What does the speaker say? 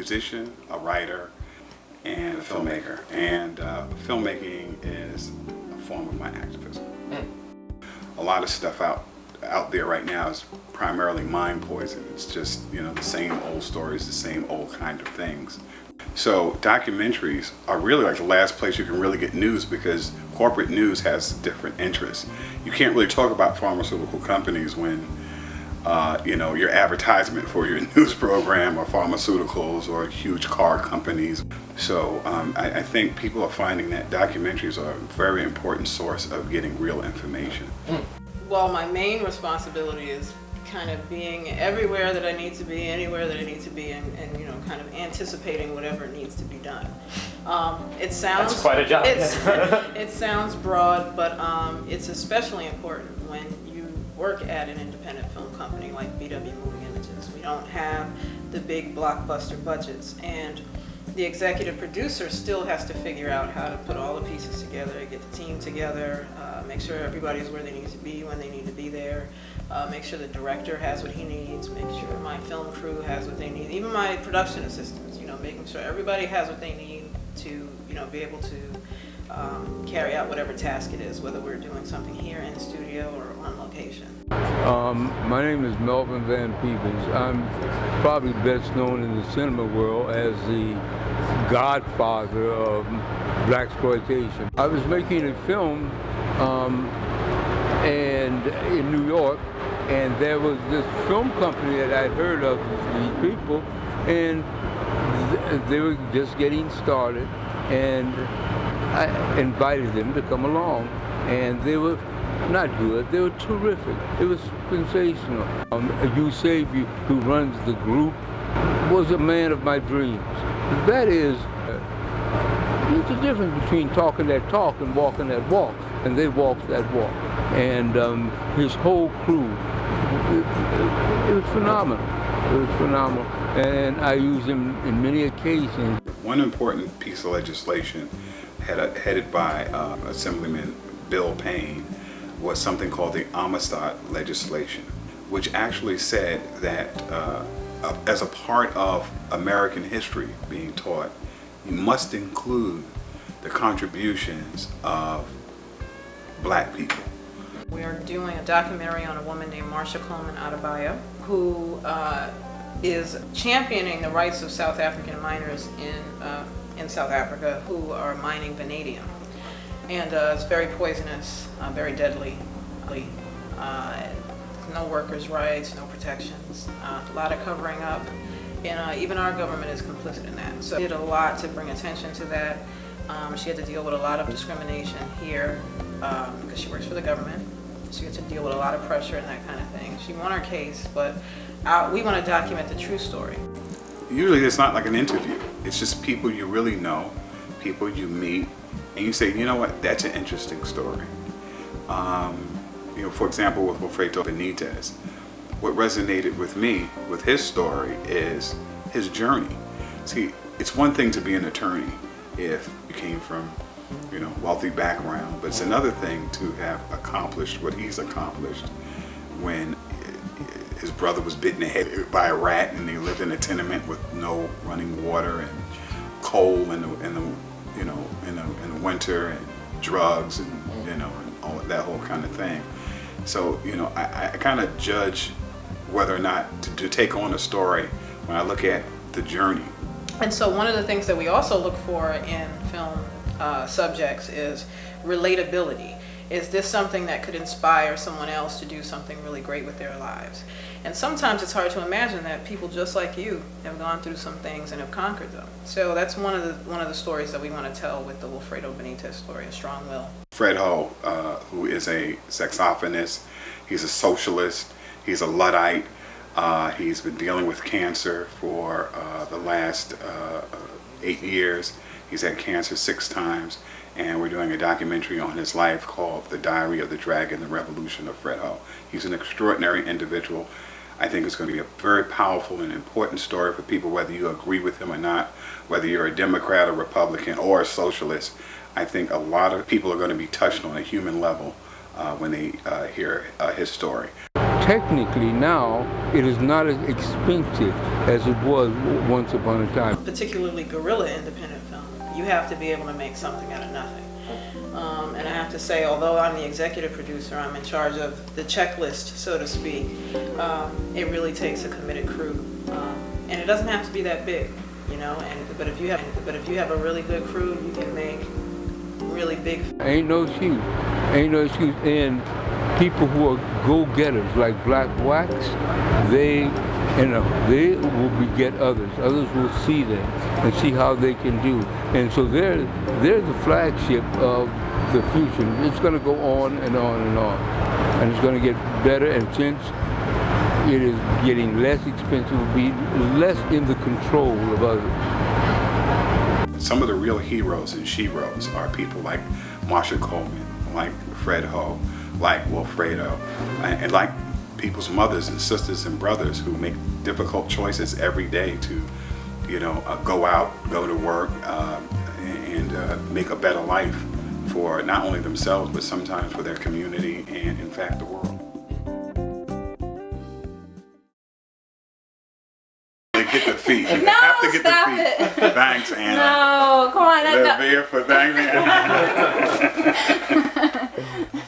musician, a writer, and a filmmaker. And filmmaking is a form of my activism. A lot of stuff out there right now is primarily mind poison. It's just, the same old stories, the same old kind of things. So documentaries are really like the last place you can really get news, because corporate news has different interests. You can't really talk about pharmaceutical companies when your advertisement for your news program are pharmaceuticals or huge car companies. So I think people are finding that documentaries are a very important source of getting real information. Well, my main responsibility is kind of being everywhere that I need to be, anywhere that I need to be, and kind of anticipating whatever needs to be done. It sounds That's quite a job. It sounds broad, but it's especially important when you work at an independent film company like BW Moving Images. We don't have the big blockbuster budgets, and the executive producer still has to figure out how to put all the pieces together, get the team together, make sure everybody's where they need to be when they need to be there, make sure the director has what he needs, make sure my film crew has what they need, even my production assistants, making sure everybody has what they need to, be able to carry out whatever task it is, whether we're doing something here in the studio or on location. My name is Melvin Van Peebles. I'm probably best known in the cinema world as the godfather of blaxploitation. I was making a film and in New York, and there was this film company that I'd heard of, these people, and they were just getting started, and I invited them to come along, and they were not good, they were terrific. It was sensational. Usabi, who runs the group, was a man of my dreams. That is, there's a difference between talking that talk and walking that walk, and they walked that walk. And his whole crew, it was phenomenal. It was phenomenal, and I use him in many occasions. One important piece of legislation headed by Assemblyman Bill Payne was something called the Amistad legislation, which actually said that as a part of American history being taught, you must include the contributions of Black people. We are doing a documentary on a woman named Marcia Coleman Adebayo, who is championing the rights of South African miners in South Africa who are mining vanadium. And it's very poisonous, very deadly. No workers' rights, no protections, a lot of covering up, and even our government is complicit in that. So she did a lot to bring attention to that. She had to deal with a lot of discrimination here because she works for the government. She had to deal with a lot of pressure and that kind of thing. She won her case, but we want to document the true story. Usually it's not like an interview. It's just people you really know, people you meet, and you say, you know what, that's an interesting story. For example, with Wilfredo Benitez, what resonated with me with his story is his journey. See, it's one thing to be an attorney if you came from, wealthy background, but it's another thing to have accomplished what he's accomplished when his brother was bitten in the head by a rat and he lived in a tenement with no running water and coal in the winter and drugs and and all that whole kind of thing. So I kind of judge whether or not to take on a story when I look at the journey. And so one of the things that we also look for in film subjects is relatability. Is this something that could inspire someone else to do something really great with their lives? And sometimes it's hard to imagine that people just like you have gone through some things and have conquered them. So that's one of the stories that we want to tell with the Wilfredo Benitez story, A Strong Will. Fred Ho, who is a saxophonist, he's a socialist, he's a Luddite. He's been dealing with cancer for the last 8 years. He's had cancer 6 times, and we're doing a documentary on his life called The Diary of the Dragon, The Revolution of Fred Ho. He's an extraordinary individual. I think it's going to be a very powerful and important story for people, whether you agree with him or not, whether you're a Democrat or Republican or a socialist. I think a lot of people are going to be touched on a human level when they hear his story. technically now it is not as expensive as it was once upon a time. Particularly guerrilla independent film, you have to be able to make something out of nothing. And I have to say, although I'm the executive producer, I'm in charge of the checklist, so to speak. It really takes a committed crew, and it doesn't have to be that big, you know. But if you have a really good crew, you can make really big. Ain't no excuse. Ain't no excuse. And people who are go-getters like Black Wax, they will beget others. Others will see them and see how they can do. And so they're the flagship of the future. It's going to go on and on and on. And it's going to get better, and since it is getting less expensive, it will be less in the control of others. Some of the real heroes and sheroes are people like Marsha Coleman, like Fred Ho, like Wilfredo, and like people's mothers and sisters and brothers who make difficult choices every day to, you know, go out, go to work, and make a better life for not only themselves, but sometimes for their community and, in fact, the world. Get the feet. You have to get stop the feet. it. Thanks, Anna. No, come on. Live here for thanks, Anna.